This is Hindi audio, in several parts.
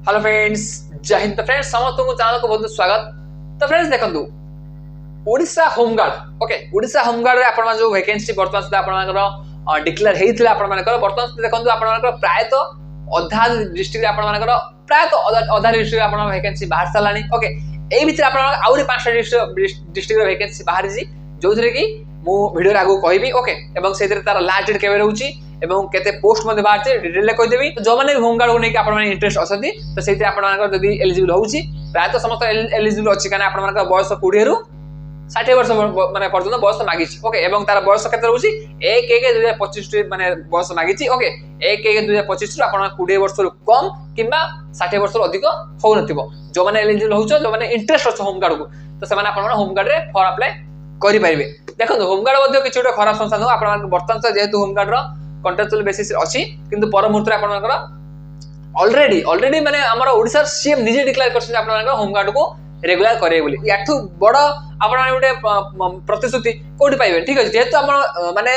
हेलो फ्रेंड्स, जय हिंद। तो फ्रेंड्स समस्त को चैनल को बहुत स्वागत। तो फ्रेंड्स देखंतु Odisha home guard okay Odisha home guard रे आपण जो वैकेंसी वर्तमान सुधा आपण डिक्लेयर हेइथिला आपण मानकर वर्तमान देखंतु आपण मानकर प्रायतो अधा डिस्ट्रिक्ट रे आपण मानकर प्रायतो अधा डिस्ट्रिक्ट रे आपण वैकेंसी बाहर सालानी। ओके एई भितर आपण आउरी 5टा डिस्ट्रिक्ट रे वैकेंसी बाहर जी जोथरे कि मु वीडियो रे आगु कहबी। ओके एवं सेतिर तार लास्ट डेट केबे रहउची एवं केते पोस्ट मध्ये बाहर छे डिटेल ले कहि देबी। जो माने होमगार्ड को नै कि आपण माने इंटरेस्ट असंती तो सेतिर आपण मानकर जदी एलिजिबल होउची प्रायतो समस्त एलिजिबल अछि काना आपण मानकर बयस 20 रु 60 वर्ष माने पर्यंत बयस मागिछि। ओके एवं तार बयस केते रहउची 1/1/2025 माने बयस मागिछि। ओके 1/1/2025 रु आपण 20 वर्ष रु कम किबा 60 वर्ष रु अधिक हो नथिबो। जो माने एलिजिबल होउछो जो माने इंटरेस्ट अछि होमगार्ड को तो से माने आपण माने होमगार्ड रे फॉर अप्लाई करि परिबे। देखो होमगार्ड मध्ये किछ गोटे खराब संस्था नो आपण मानकर वर्तमान जेहेतु होमगार्ड रो कॉन्ट्रैक्चुअल बेसिस अछि किंतु पर मुहूर्त रे आपण मानकर ऑलरेडी माने हमर ओडिसा सीएम निजे डिक्लेयर करछन आपण मानकर होमगार्ड को रेगुलर करे बोली। याठू बड़ आपण माने गोटे प्रतिश्रुति कोठी पाइबे। ठीक अछि जेहेतु आपण माने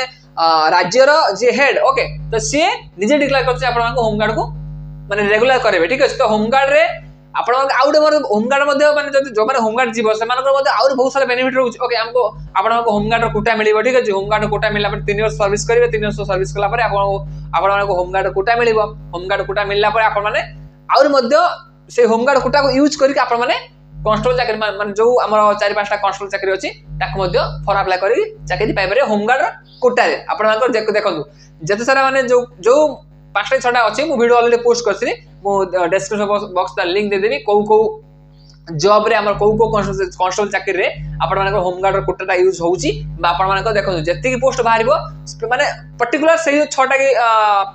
राज्य रो जे हेड ओके तो सी निजे डिक्लेयर करछन आपण मानकर होमगार्ड को माने रेगुलर करेबे। ठीक अछि तो होमगार्ड रे आपण आउटे मोर होमगार्ड मध्ये माने जति जो माने होमगार्ड जीव से मानकर मध्ये और बहुत सारा बेनिफिट रहउछ। ओके हमको आपण को होमगार्ड रो कोटा मिलिबो। ठीक अछि होमगार्ड कोटा मिलला पर 3 वर्ष सर्विस करिवे 3 वर्ष सर्विस कला पर आपण को होमगार्ड कोटा मिलिबो। होमगार्ड कोटा मिलला पर आपण माने और मध्ये से होमगार्ड कोटा को यूज करी आपण माने कांस्टेबल चाकरी माने जो हमर 4-5टा कांस्टेबल चाकरी अछि ताक मध्ये फॉर अप्लाई करी चाकरी पाइ पारे होमगार्ड कोटा रे। आपण मानकर देखंतु जते सारा माने जो 5-6टा अछि मु वीडियो ऑलरेडी पोस्ट करछि मु डिस्क्रिप्शन बॉक्स ता लिंक दे देबी। को जॉब रे हमर को कांस्टेबल चाकरी रे आपण मानकर होमगार्ड रो कोटाटा यूज होउची बा आपण मानकर देखंतु जति की पोस्ट बाहरिबो माने पर्टिकुलर सेही 6टा की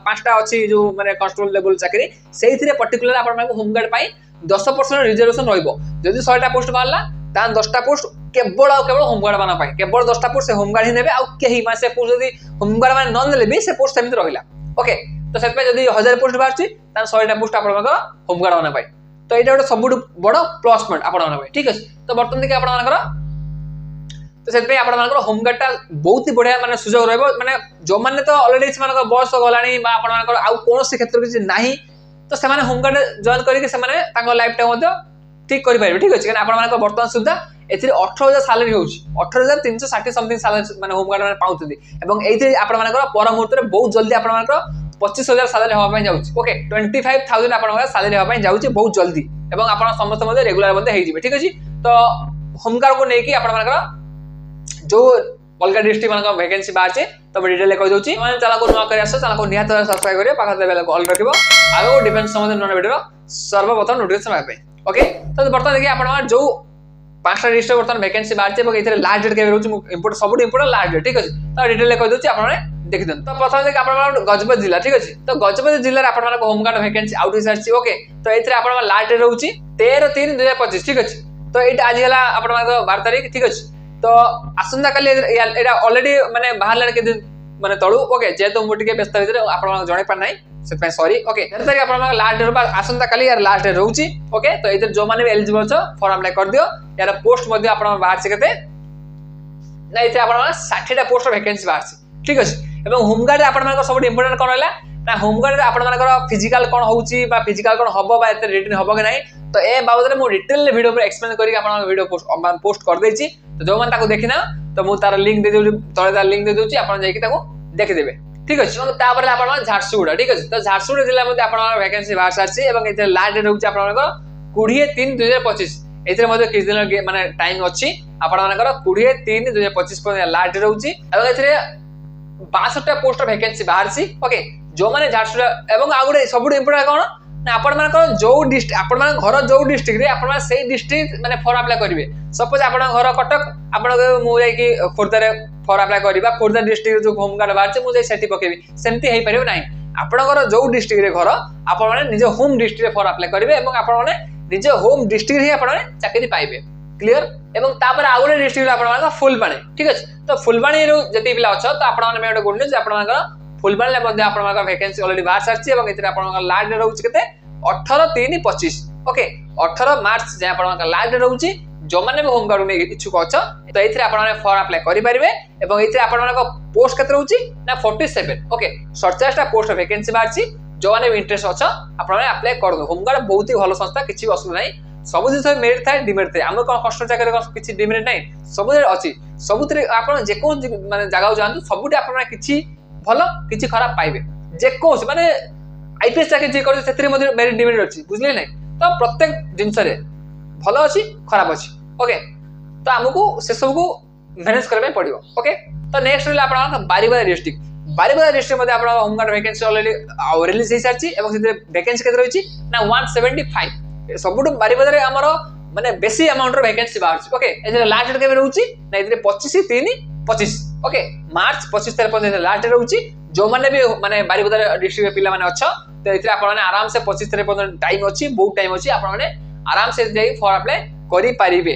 5टा अछि जो माने कांस्टेबल लेवल चाकरी सेहिथिरे पर्टिकुलर आपण मानकर होमगार्ड पाई 10% रिजर्वेशन रहइबो। जदि 100टा पोस्ट बाहरला ता 10टा पोस्ट केवल होमगार्ड माना पाई केवल 10टा पोस्ट से होमगार्ड ही नेबे आ केही मासे पोस्ट जदि होमगार्ड माने न लेबे से पोस्ट समिति रहिला। ओके तो सेत पे जदि 1000 पोस्ट बाहरची ता 100टा पोस्ट आपण मानकर होमगार्ड माना पाई तो एटा ଗୋଟେ ସବୁଠୁ ବଡ଼ प्लस पॉइंट आपण मानकर। ठीक अछि तो वर्तमान देखि आपण मानकर तो सेत पे आपण मानकर होमगार्ड ता बहुत ही बढ़िया माने सुजोग रहबो। माने जो माने तो ऑलरेडी से मानकर बयस गलाणी बा आपण मानकर आ कोनोसी क्षेत्र किछि नाही तो से माने होमगार्ड जॉइन करिके से माने तांको लाइफ टाइम मध्ये ठीक करि पाइबे। ठीक अछि कारण आपण मानकर वर्तमान सुद्धा एथिरे 18000 सैलरी होउछि 18360 समथिंग सैलरी माने होमगार्ड माने पाउतथि एवं एथिरे आपण मानकर पर मुहूर्त रे बहुत जल्दी आपण मानकर 25000 सैलरी होबा पय जाउछि। ओके 25000 आपण मानकर सैलरी होबा पय जाउछि बहुत जल्दी एवं आपण समस्त मध्ये रेगुलर मध्ये हेइ जिवे। ठीक अछि तो होमगार्ड को नेकी आपण मानकर जो अलगा डिस्ट्रिक्ट मानकर वैकेंसी बाहर छे तो डिटेल ले कहि दोछि। माने चला को न करि आसो चला को निहात सब्सक्राइब करियो पाखा दे बेल को ऑल रखिबो आगो डिफेंस संबंधी नन वीडियो सर्वप्रथम नोटिफिकेशन आबे। ओके तो वर्तमान देखि आपण मानकर जो 5टा डिस्ट्रिक्ट वर्तमान वैकेंसी बाहर छे एवं एथिरे लास्ट डेट केबे रहउछि इंपोर्ट सबुट इंपोर्ट लास्ट डेट। ठीक अछि तो डिटेल ले कहि दोछि आपण माने देखि दन। तो प्रथम देखि आपण मानकर गजपति जिला। ठीक अछि तो गजपति जिल्ला रे आपण मानकर होमगार्ड वैकेंसी आउट हिसार छी। ओके तो एथिरे आपण मानकर लास्ट डेट रहउछि 13/3/2025। ठीक अछि तो एटा आज हला आपण मानकर 12 तारिख। ठीक अछि तो आसंता काली एटा ऑलरेडी माने बाहर लाने के दिन माने तळु। ओके जेतो मोटिके व्यस्त भितर आपण मानकर जणे पार नाही से पे सॉरी। ओके 13 तारिख आपण मानकर लास्ट डेट बा आसंता काली यार लास्ट डेट रहउछि। ओके तो एथिरे जो माने एलिजिबल छ फॉर अप्लाई कर दियो। यार पोस्ट मध्ये आपण बाहर से केते ना एथिरे आपण मानकर 60टा पोस्ट वैकेंसी बाहर छी। ठीक अछि एवं होमगार्ड रे आपण मानकर सब इंपोर्टेंट कोन होला ना होमगार्ड रे आपण मानकर फिजिकल कोन होउची बा फिजिकल कोन हबो बा एते रिटन हबो के नाही तो ए बाबत रे मो डिटेल वीडियो पर एक्सप्लेन करी आपण वीडियो पोस्ट कर देछि। तो जो मन ताको देखिना तो मु तार लिंक दे देउ तळे तार लिंक दे दोछि आपण जाई कि ताको देखि देबे। ठीक अछि एवं तापर आपण मान झारसुगुडा। ठीक अछि तो झारसुगुडा जिल्ला मध्ये आपण वैकेंसी बाहर सारछि एवं एते लास्ट डेट होउछि आपण मानकर 20/3/2025 एथिरे मध्ये किछ दिन माने टाइम अछि आपण मानकर 20/3/2025 पर लास्ट डेट होउछि एवं एथिरे 62टा पोस्ट वैकेंसी बाहर छी। ओके जो माने झारसुगुडा एवं आगुडे सबुड इंपोर्टेंट कोन ना आपण मानकर जो डिस्ट्रिक्ट आपण मान घर जो डिस्ट्रिक्ट रे आपण मान सेही डिस्ट्रिक्ट माने फॉर अप्लाई करिवे। सपोज आपण घर कटक आपण मु जाई कि खोर्धा रे फॉर अप्लाई करिबा खोर्धा डिस्ट्रिक्ट जो होमगार्ड बाहर छे मु जाई सेठी पकेबी सेमति हेइ परिबो नाही। आपण घर जो डिस्ट्रिक्ट रे घर आपण माने निज होम डिस्ट्रिक्ट रे फॉर अप्लाई करिवे एवं आपण माने निज होम डिस्ट्रिक्ट रे आपण माने चाकरी पाइबे। क्लियर एवं तापर आउरे डिस्ट्रिक्ट रे आपण माने फुलबाणी। ठीक अछि तो फुलबाणी रो जति पिला अछ तो आपण माने मेड गुड न्यूज आपण माने फुलबाणी ले मध्ये आपण माने वैकेंसी ऑलरेडी बाहर सारछि एवं एथिरे आपण माने लास्ट डेट रहउछि केते 18/3/25। ओके 18 मार्च जे आपण माने लास्ट डेट रहउछि जो माने होमगार्ड में इच्छुक अछ तो एथिरे आपण माने फॉर अप्लाई करि परिबे एवं एथिरे आपण माने पोस्ट केते रहउछि ना 47। ओके 47टा पोस्ट वैकेंसी बाहर छी जो मैंने इंटरेस्ट अच्छा आपण मैंने अप्लाई कर दो। होमगार्ड बहुत ही भल संस्था, किसी असुविधा नहीं। सब जिस मेरिट थाए डिमेरिट थाए। आम कौन कष्ट चाकरी किसी डिमेरिट नहीं, सब अच्छी सबुत आप जेको माने जगह जातु सबुठ आप भल कि खराब पाइबे। जेको माने आईपीएस चाकरी जे कर मेरिट डिमेरिट अच्छी बुझले नहीं। तो प्रत्येक जिनस भल अच्छी खराब अच्छी। ओके तो आमको से सब को मैनेज करबे पड़ियो। ओके तो नेक्स्ट रहा आपन बारीपदा डिस्ट्रिक्ट। बारीपदा डिस्ट्रिक्ट मध्ये आपन होमगार्ड वैकेंसी ऑलरेडी रिलीज हे सारची एवं से वैकेंसी केते रहिछि ना 175। सबुठ बारीपदा रे हमर माने बेसी अमाउंट रो वैकेंसी बाहर। ओके एजे लास्ट डेट केबे रहउछि ना इधरे 25/3/25। ओके मार्च 25 तारिख पर्यंत लास्ट डेट रहउछि। जो माने भी माने बारीपदा डिस्ट्रिक्ट रे पिला माने अच्छा तो इधरे आपन माने आराम से 25 तारिख पर्यंत टाइम अछि, बहुत टाइम अछि। आपन माने आराम से जाई फॉर अप्लाई करि पारिबे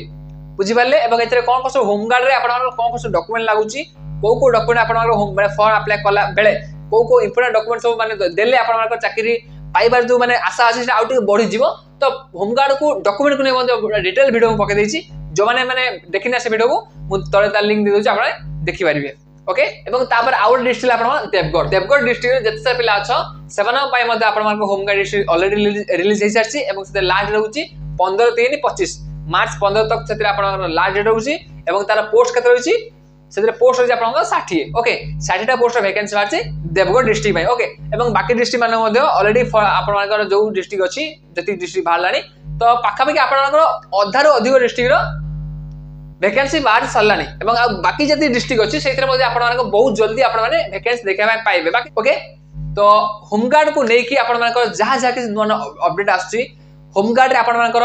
बुझी पारले। एवं एतरे कोन कोन होमगार्ड रे आपन कोन कोन डॉक्यूमेंट लागुची, को डॉक्यूमेंट आपन होम माने फॉर अप्लाई कला बेले को इंपोर्टेंट डॉक्यूमेंट सब माने देले आपन चाकरी पाइबार जो माने आशा अछि आउट बढ़ी जीवो। तो होमगार्ड को डॉक्यूमेंट को ने डिटेल वीडियो पके देछि। जो माने देखिना से वीडियो को मु तळे तार लिंक दे दोछि, आपन देखि पारिबे। ओके एवं तापर आउट डिस्ट्रिक्ट आपन देवगढ़ डिस्ट्रिक्ट जते सारा पिला अछ सेवन पाई मध्ये आपन होमगार्ड डिस्ट्रिक्ट ऑलरेडी रिलीज हे सारछि एवं से लास्ट रहउछि 15/3/25 मार्च 15 तक से आपन लास्ट डेट रहउछि। एवं तार पोस्ट केते रहउछि से पोस्ट रहउछि आपन 60। ओके 60टा पोस्ट वैकेंसी बारछि देवगढ़ डिस्ट्रिक्ट भाई। ओके एवं बाकी डिस्ट्रिक्ट माने मध्ये ऑलरेडी आपन जो डिस्ट्रिक्ट अछि जति डिस्ट्रिक्ट बाहरलानी तो पाखा पाखी आपन अधारो अधिक डिस्ट्रिक्ट रो वैकेंसी बाहर सरलानी। एवं बाकी जति डिस्ट्रिक्ट अछि सेतिर मध्ये आपन बहुत जल्दी आपन माने वैकेंसी देखा पाइबे। बाकी ओके तो होमगार्ड को नेकी आपन मानकर जहां जहां किसी नुआ अपडेट आछि होमगार्ड रे आपन मानकर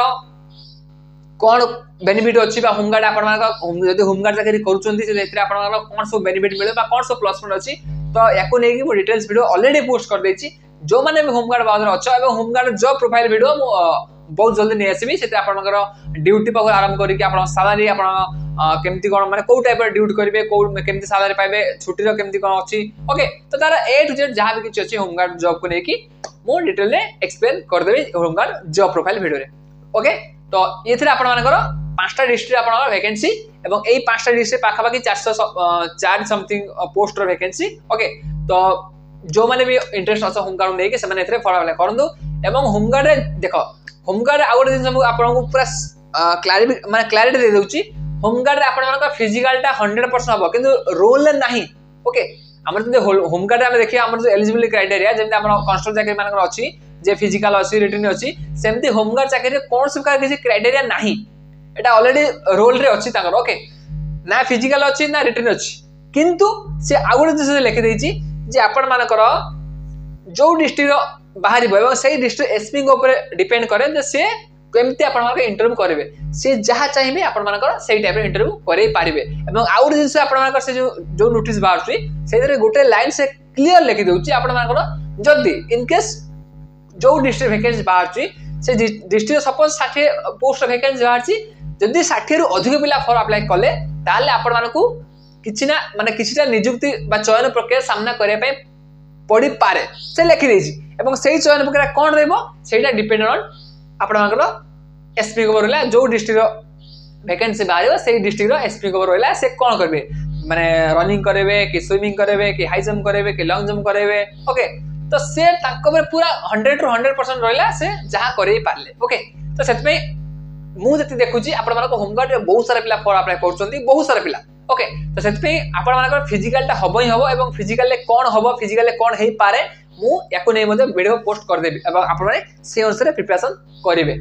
कौन बेनिफिट अच्छी होमगार्ड आप होमगार्ड चाकरी कर कौन सब बेनिफिट मिले कौन सब प्लस पॉइंट अच्छी तो या डिटेल्स वीडियो ऑलरेडी पोस्ट कर देछि। जो माने भी होमगार्ड बाजार अच्छा एवं होमगार्ड जॉब प्रोफाइल वीडियो बहुत जल्दी नहीं आसबी से ड्यूटी पाख आरंभ करके सालारी केमती कौन माने को टाइप ड्यूटी करेंगे केमती सालारी पाइबे छुट्टी केमती कौन अच्छी। ओके तो तार ए टू जेड जहाँ भी किसी अच्छी होमगार्ड जॉब को लेकिन मु डिटेल एक्सप्लेन करदेवी होमगार्ड जॉब प्रोफाइल वीडियो रे। ओके तो ये आपण मानकर 5टा डिस्ट्रिक्ट आपण वैकेंसी एवं एई 5टा डिस्ट्रिक्ट पाखा पाखी 404 समथिंग पोस्ट रो वैकेंसी। ओके तो जो माने भी इंटरेस्ट अच्छा होमगार्ड लेके से माने एथरे फॉर्म अप्लाई करंदो। एवं होमगार्ड रे देखो होमगार्ड आ गोटे दिन आपण को पूरा क्लैरिटी दे दोची। होमगार्ड रे आपण मानकर फिजिकल टा 100% हबो किंतु रोल नहीं। ओके हमर जे होमगार्ड रे हम देखिए हमर जो एलिजिबिलिटी क्राइटेरिया जेंते आपण कांस्टेबल चाकरी मानकर अछि जे फिजिकल अच्छी रिटर्न अच्छी सेमती होमगार्ड चाकरी कौन सब किसी क्राइटेरिया नहीं। एटा ऑलरेडी रोल रे अच्छी ताकर। ओके ना फिजिकल अच्छी ना रिटर्न अच्छी किंतु से आगुड़े जिस लिखि देछि जे आपण मानकर जो डिस्ट्रिक्ट बाहर एवं से डिस्ट्रिक्ट एसपी को ऊपर डिपेंड करे जे से केमती आपण मानकर इंटरव्यू करेबे से जहां चाहिए आपण मानकर सेही टाइप रे इंटरव्यू करे पारिबे। एवं आउट जिस आपण मानकर से जो नोटिस बाहरछि सेदरे गोटे लाइन से क्लियर लिखि देउछि आपण मानकर जदी इन केस जो डिस्ट्रिक्ट वैकेंसी बाहर से डिस्ट्रिक्ट सपोज 60 पोस्ट वैकेंसी बाहर जदि 60 रु अधिक पिला फॉर्म अप्लाई कले ताले आपण मानकू किछि ना माने किछिटा नियुक्ति बा चयन प्रक्रिया सामना करे पय पड़ी पारे से लिखि देछि। एवं सेही चयन प्रक्रिया कोन रहबो सेटा डिपेंड ऑन आपण मानकर एसपी को रहला जो डिस्ट्रिक्ट वैकेंसी बाहर सेही डिस्ट्रिक्ट रो एसपी को रहला से कोन करबे माने रनिंग करेबे कि स्विमिंग करेबे कि हाई जंप करेबे कि लॉन्ग जंप करेबे। ओके तो से पूरा 100 ରୁ 100% रहिला से जहां करे पारले। ओके तो सेत में मु जति देखुची आपण मानको होमगार्ड रे बहुत सारा पिला फॉर्म अप्लाई करचंती बहुत सारा पिला। ओके तो सेत में आपण मानको फिजिकल टा हबो ही हबो एवं फिजिकल ले कोन हबो फिजिकल ले कोन हेई पारे मु याको नै मध्ये वीडियो पोस्ट कर देबी एवं आपण माने से अनुसार प्रिपरेशन करिवे।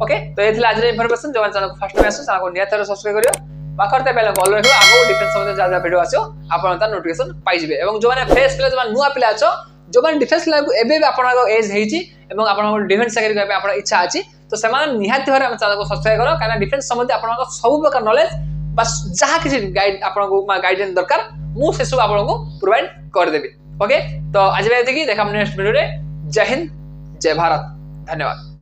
ओके तो एथला आज रे इंफॉर्मेशन जो चैनल को फर्स्ट में आसो चैनल को नियत सब्सक्राइब करियो बाकरते बेल कॉल रखियो आगो डिफेंस संबंधी जा वीडियो आसो आपण ता नोटिफिकेशन पाइ जिवे। एवं जो माने फ्रेश पिला जो नुवा पिला अछो जो माने डिफेंस लाइन को एबे भी आपन एज हेची एवं आपन डिफेंस चाकरी करबे आपन इच्छा अछि तो समान निहाती भारे हम चैनल को सब्सक्राइब करो काना डिफेंस संबंधी आपन सब प्रकार नॉलेज बस जहां किसी गाइड आपन को गाइडेंस दरकार मु से सब आपन को प्रोवाइड कर देबी। ओके तो आज देखा नेक्स्ट वीडियो रे। जय हिंद जय भारत धन्यवाद।